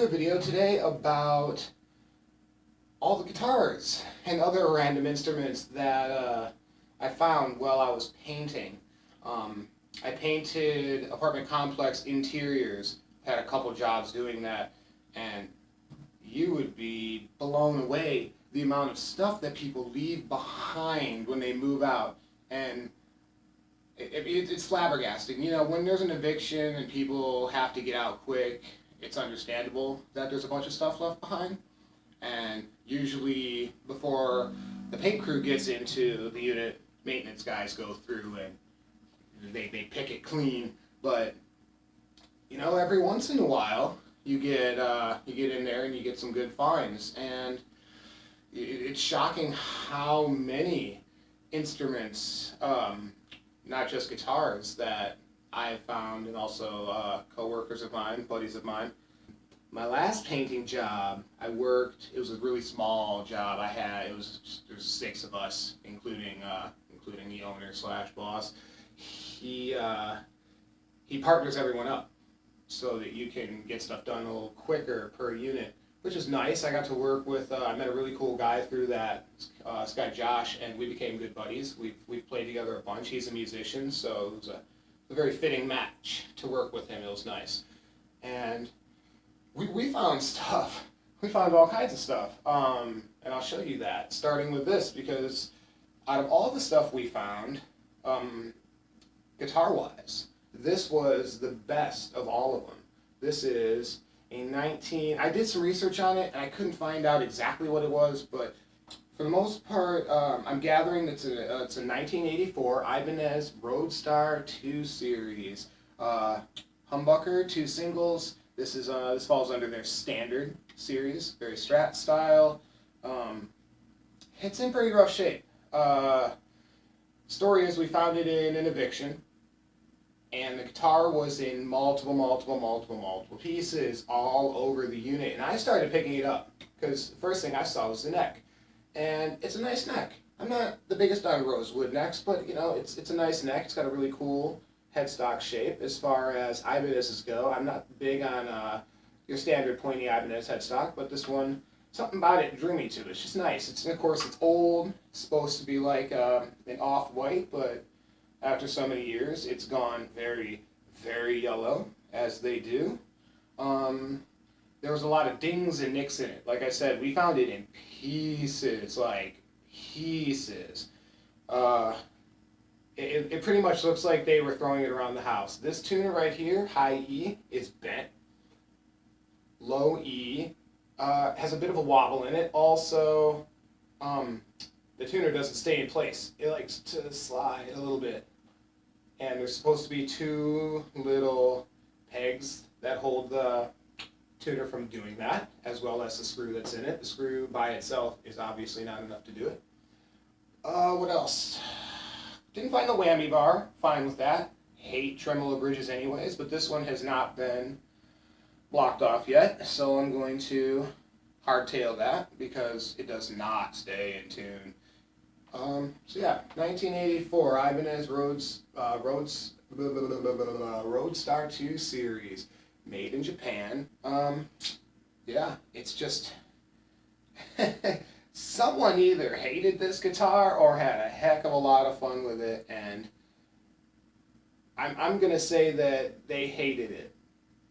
do a video today about all the guitars and other random instruments that I found while I was painting. I painted apartment complex interiors, had a couple jobs doing that, and you would be blown away the amount of stuff that people leave behind when they move out. And it's flabbergasting. You know, when there's an eviction and people have to get out quick, it's understandable that there's a bunch of stuff left behind. And usually before the paint crew gets into the unit, maintenance guys go through and they pick it clean. But you know, every once in a while you get in there and you get some good finds, and it's shocking how many instruments, not just guitars, that I have found, and also co-workers of mine, buddies of mine. My last painting job, it was a really small job I had. There's 6 of us, including the owner slash boss. He partners everyone up so that you can get stuff done a little quicker per unit, which is nice. I got to work with, I met a really cool guy through that, this guy Josh, and we became good buddies. We've played together a bunch. He's a musician, so it was a very fitting match to work with him. It was nice. And we found stuff. We found all kinds of stuff. And I'll show you that, starting with this, because out of all the stuff we found, guitar-wise, this was the best of all of them. This is I did some research on it, and I couldn't find out exactly what it was, but for the most part, I'm gathering it's a 1984 Ibanez Roadstar 2 Series. Humbucker, 2 singles. This falls under their standard series, very Strat style. It's in pretty rough shape. Story is, we found it in an eviction, and the guitar was in multiple pieces all over the unit. And I started picking it up because the first thing I saw was the neck, and it's a nice neck. I'm not the biggest on rosewood necks, but you know, it's a nice neck. It's got a really cool headstock shape. As far as Ibanez's go, I'm not big on your standard pointy Ibanez headstock, but this one, something about it drew me to it. It's just nice. Of course, it's old. It's supposed to be like an off-white, but after so many years, it's gone very, very yellow, as they do. There was a lot of dings and nicks in it. Like I said, we found it in pieces, like pieces. It pretty much looks like they were throwing it around the house. This tuner right here, high E, is bent. Low E has a bit of a wobble in it. Also, the tuner doesn't stay in place. It likes to slide a little bit. And there's supposed to be 2 little pegs that hold the tuner from doing that, as well as the screw that's in it. The screw by itself is obviously not enough to do it. What else? Didn't find the whammy bar. Fine with that. Hate tremolo bridges anyways, but this one has not been blocked off yet, so I'm going to hardtail that because it does not stay in tune. So yeah, 1984 Ibanez Roadstar 2 Series, made in Japan. Yeah, it's just someone either hated this guitar or had a heck of a lot of fun with it, and I'm gonna say that they hated it,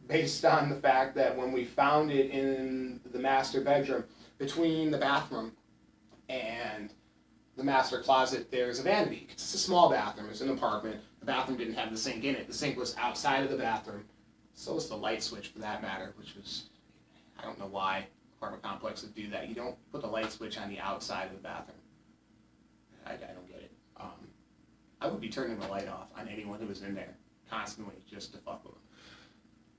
based on the fact that when we found it in the master bedroom, between the bathroom and the master closet, there's a vanity. It's a small bathroom. It's an apartment. The bathroom didn't have the sink in it. The sink was outside of the bathroom. So was the light switch, for that matter, which was, I don't know why apartment complexes do that. You don't put the light switch on the outside of the bathroom. I don't get it. I would be turning the light off on anyone who was in there constantly just to fuck with them.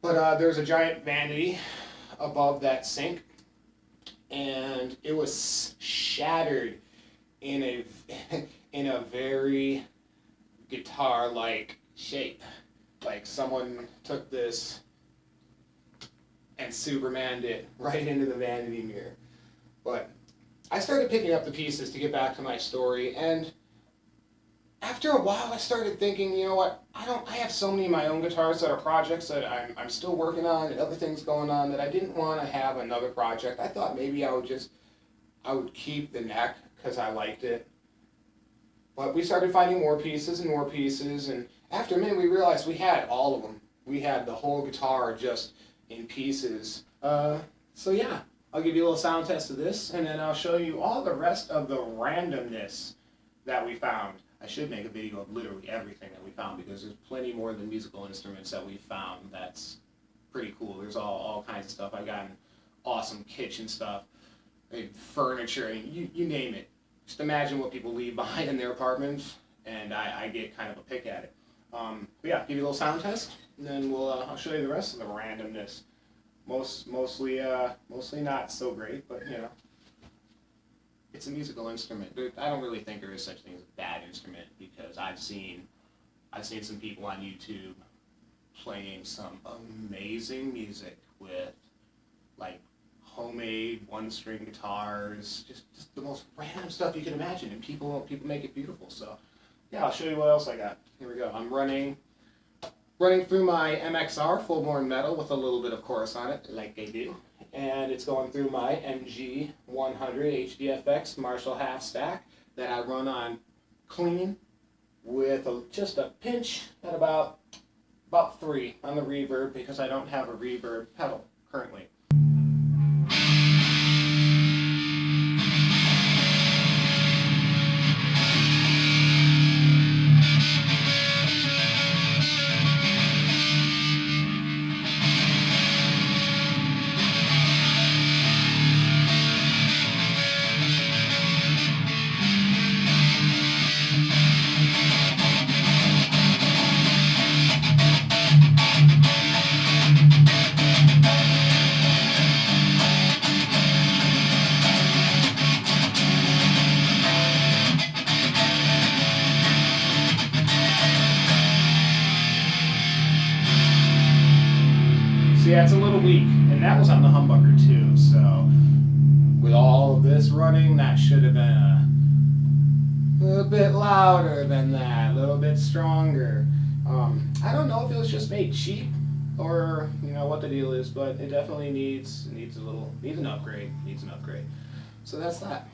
But there's a giant vanity above that sink, and it was shattered in a very guitar-like shape. Like someone took this and Supermaned it right into the vanity mirror. But I started picking up the pieces to get back to my story, and after a while, I started thinking, you know what? I have so many of my own guitars that are projects that I'm still working on and other things going on that I didn't want to have another project. I thought maybe I would keep the neck because I liked it. But we started finding more pieces and more pieces, and after a minute, we realized we had all of them. We had the whole guitar just in pieces. So yeah, I'll give you a little sound test of this, and then I'll show you all the rest of the randomness that we found. I should make a video of literally everything that we found because there's plenty more than musical instruments that we found. That's pretty cool. There's all kinds of stuff. I got awesome kitchen stuff, furniture, you name it. Just imagine what people leave behind in their apartments, and I get kind of a pick at it. But yeah, give you a little sound test, and then I'll show you the rest of the randomness. Mostly not so great, but you know, it's a musical instrument. I don't really think there is such thing as a bad instrument because I've seen some people on YouTube playing some amazing music with like homemade one-string guitars, just the most random stuff you can imagine, and people make it beautiful. So yeah, I'll show you what else I got. Here we go. I'm running through my MXR full-born metal with a little bit of chorus on it, like I do, and it's going through my MG 100 HDFX Marshall half stack that I run on clean with just a pinch at about 3 on the reverb because I don't have a reverb pedal currently. So yeah, it's a little weak, and that was on the humbucker too, so with all of this running, that should have been a little bit louder than that, a little bit stronger. I don't know if it was just made cheap or you know what the deal is, but it definitely needs an upgrade. So that's that.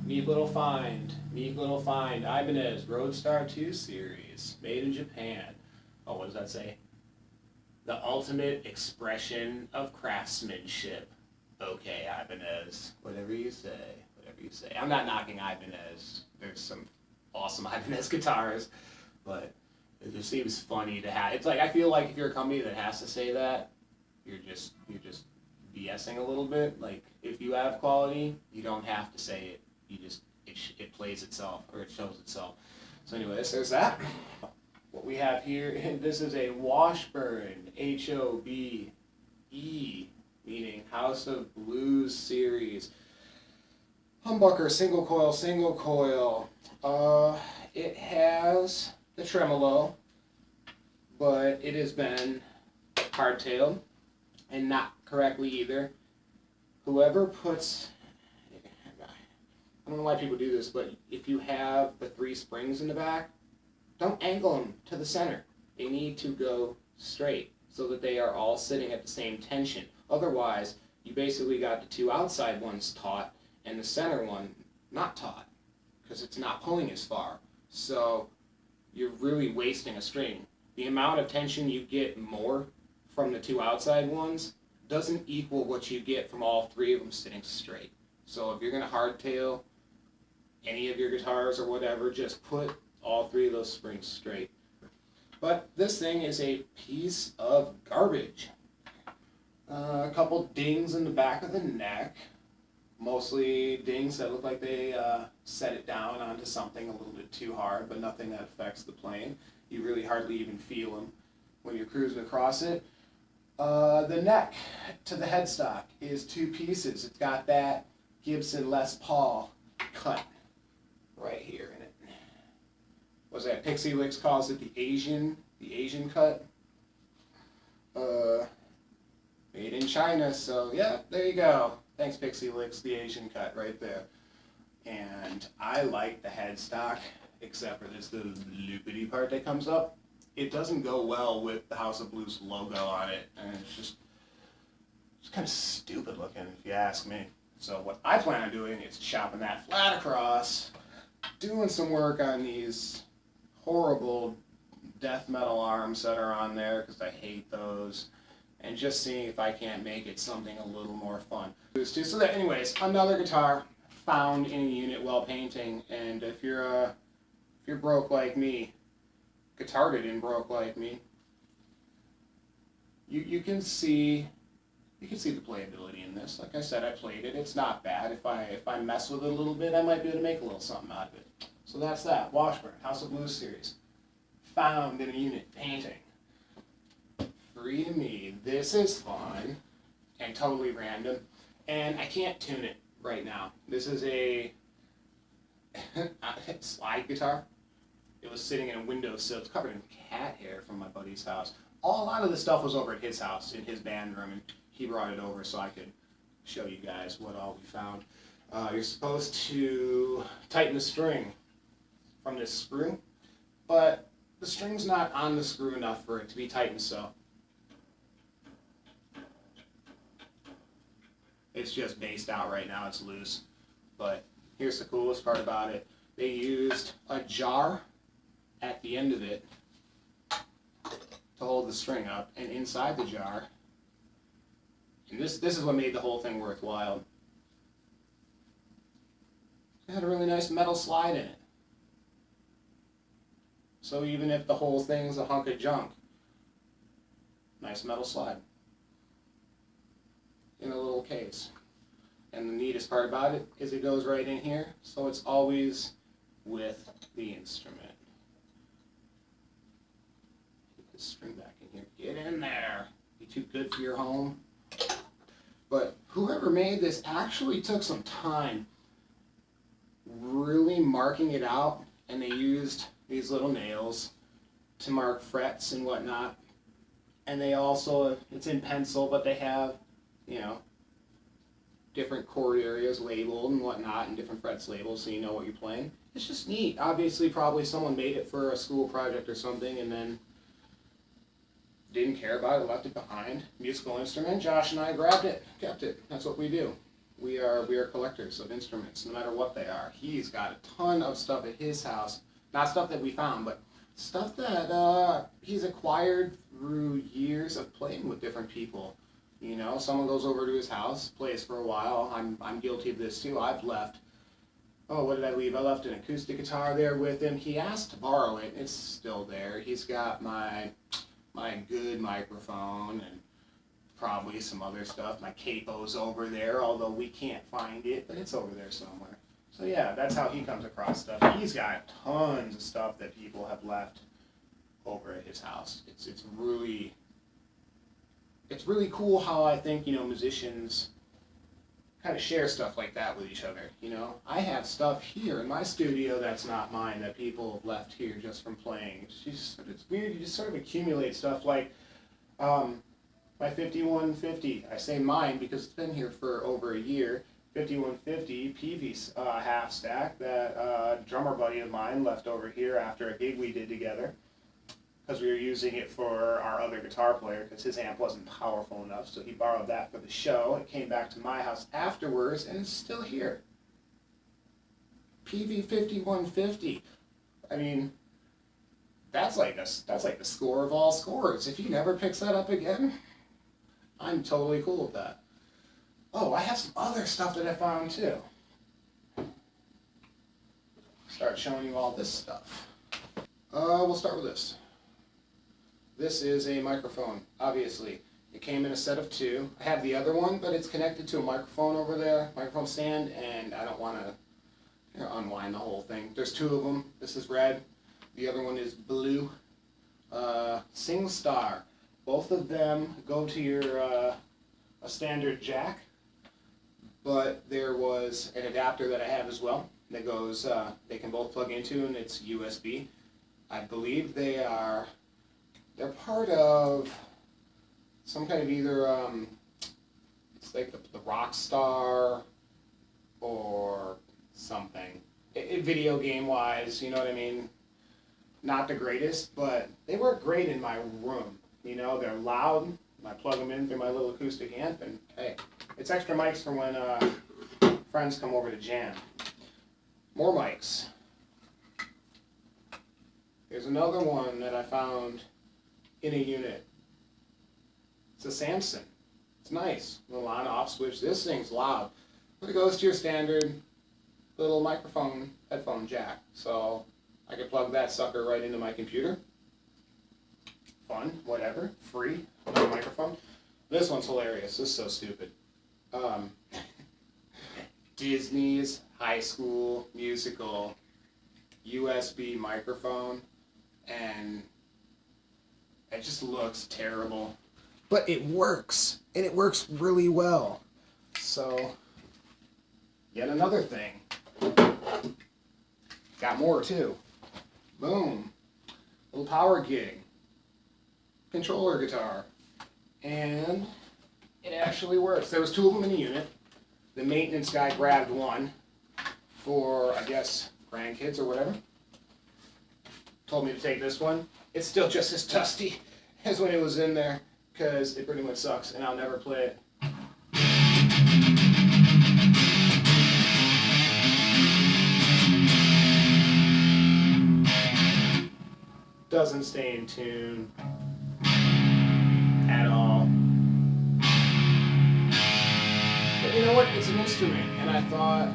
Neat little find. Ibanez Roadstar 2 Series, made in Japan. Oh, what does that say? The ultimate expression of craftsmanship. Okay, Ibanez. Whatever you say. I'm not knocking Ibanez. There's some awesome Ibanez guitars, but it just seems funny to have. It's like I feel like if you're a company that has to say that, you're just BSing a little bit. Like if you have quality, you don't have to say it. It plays itself or it shows itself. So anyways, there's that. What we have here, this is a Washburn HOBE, meaning House of Blues series. Humbucker, single coil. It has the tremolo, but it has been hardtailed and not correctly either. Whoever puts, I don't know why people do this, but if you have the 3 springs in the back, don't angle them to the center. They need to go straight so that they are all sitting at the same tension. Otherwise, you basically got the 2 outside ones taut and the center one not taut because it's not pulling as far. So you're really wasting a string. The amount of tension you get more from the 2 outside ones doesn't equal what you get from all 3 of them sitting straight. So if you're going to hardtail any of your guitars or whatever, just put all 3 of those springs straight. But this thing is a piece of garbage. A couple dings in the back of the neck, mostly dings that look like they set it down onto something a little bit too hard, but nothing that affects the playing. You really hardly even feel them when you're cruising across it. The neck to the headstock is 2 pieces. It's got that Gibson Les Paul cut right here in it. What's that? Pixie Licks calls it the Asian cut. Made in China, so yeah, there you go. Thanks, Pixie Licks, the Asian cut right there. And I like the headstock. except for this little loopity part that comes up. It doesn't go well with the House of Blues logo on it, and it's just kind of stupid looking, if you ask me. So what I plan on doing is chopping that flat across, doing some work on these horrible death metal arms that are on there, because I hate those, and just seeing if I can't make it something a little more fun. So that, anyways, another guitar found in a unit while painting, and if you're broke like me, Guitarded and broke like me, you can see the playability in this. Like I said, I played it. It's not bad. If I mess with it a little bit, I might be able to make a little something out of it. So that's that. Washburn, House of Blues series. Found in a unit, painting. Free to me. This is fun and totally random. And I can't tune it right now. This is a slide guitar. It was sitting in a windowsill. It's covered in cat hair from my buddy's house. A lot of the stuff was over at his house in his band room, and he brought it over so I could show you guys what all we found. You're supposed to tighten the string from this screw, but the string's not on the screw enough for it to be tightened, so it's just based out right now. It's loose. But here's the coolest part about it. They used a jar at the end of it to hold the string up, and inside the jar, and this is what made the whole thing worthwhile, it had a really nice metal slide in it. So even if the whole thing's a hunk of junk, nice metal slide in a little case. And the neatest part about it is it goes right in here, so it's always with the instrument. Get this string back in here. Get in there. Be too good for your home. But whoever made this actually took some time really marking it out, and they used these little nails to mark frets and whatnot. And they also, it's in pencil, but they have, you know, different chord areas labeled and whatnot, and different frets labeled so you know what you're playing. It's just neat. Obviously, probably someone made it for a school project or something and then didn't care about it, left it behind. Musical instrument. Josh and I grabbed it, kept it. That's what we do. We are collectors of instruments, no matter what they are. He's got a ton of stuff at his house. Not stuff that we found, but stuff that he's acquired through years of playing with different people. You know, someone goes over to his house, plays for a while. I'm guilty of this too. I've left. Oh, what did I leave? I left an acoustic guitar there with him. He asked to borrow it. It's still there. He's got my good microphone and probably some other stuff. My capo's over there, although we can't find it, but it's over there somewhere. So yeah, that's how he comes across stuff. He's got tons of stuff that people have left over at his house. It's really cool how I think, you know, musicians kind of share stuff like that with each other. You know, I have stuff here in my studio that's not mine that people have left here just from playing. It's weird. You just sort of accumulate stuff like my 5150. I say mine because it's been here for over a year. 5150 PV half stack that a drummer buddy of mine left over here after a gig we did together, because we were using it for our other guitar player because his amp wasn't powerful enough, so he borrowed that for the show. It came back to my house afterwards, and it's still here. PV 5150. I mean, that's like the score of all scores. If he never picks that up again, I'm totally cool with that. Oh, I have some other stuff that I found too. Start showing you all this stuff. We'll start with this. This is a microphone, obviously. It came in a set of two. I have the other one, but it's connected to a microphone over there, microphone stand, and I don't want to unwind the whole thing. There's two of them. This is red. The other one is blue. SingStar. Both of them go to your a standard jack, but there was an adapter that I have as well that goes, they can both plug into, and it's USB. I believe they're part of some kind of either, it's like the Rockstar or something. video game wise, you know what I mean? Not the greatest, but they work great in my room. You know, they're loud. I plug them in through my little acoustic amp, and hey, it's extra mics for when friends come over to jam. More mics. Here's another one that I found in a unit. It's a Samson. It's nice. Little on-off switch. This thing's loud. But it goes to your standard little microphone headphone jack. So I can plug that sucker right into my computer. Fun, whatever, free, no microphone. This one's hilarious. This is so stupid. Disney's High School Musical USB microphone, and it just looks terrible. But it works, and it works really well. So, yet another thing. Got more too. Boom. Little power gig. Controller guitar. And it actually works. There was 2 of them in the unit. The maintenance guy grabbed one for, I guess, grandkids or whatever. Told me to take this one. It's still just as dusty as when it was in there, because it pretty much sucks and I'll never play it. Doesn't stay in tune at all. But you know what? It's an instrument, and I thought,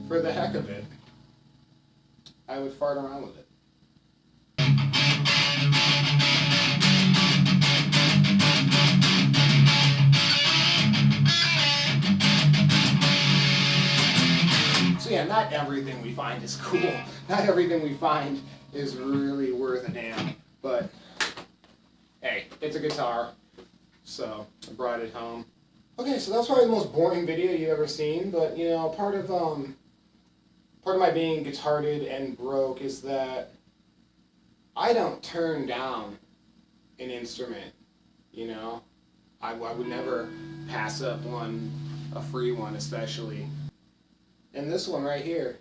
for the heck of it, I would fart around with it. So yeah, not everything we find is cool. Not everything we find is really worth a damn. But hey, it's a guitar, so I brought it home. Okay, so that's probably the most boring video you've ever seen. But you know, part of my being guitarded and broke is that I don't turn down an instrument. You know, I would never pass up one, a free one especially. And this one right here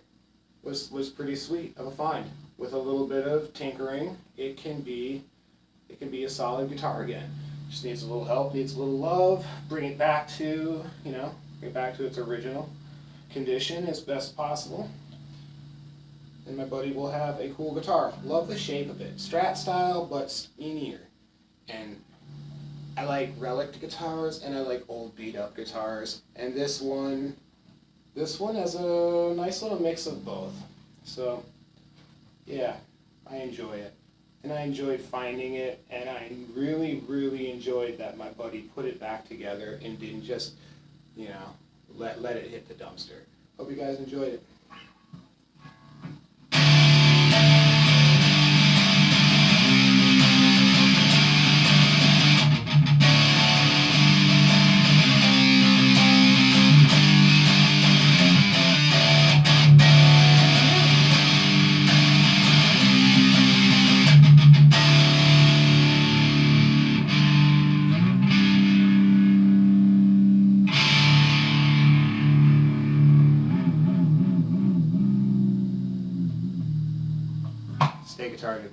was pretty sweet of a find. With a little bit of tinkering, it can be a solid guitar again. Just needs a little help, needs a little love. Bring it back to, bring it back to its original condition as best possible. And my buddy will have a cool guitar. Love the shape of it. Strat style, but skinnier. And I like relic guitars and I like old beat up guitars. And this one has a nice little mix of both. So yeah, I enjoy it. And I enjoyed finding it, and I really, really enjoyed that my buddy put it back together and didn't just, let it hit the dumpster. Hope you guys enjoyed it. Stay guitarded.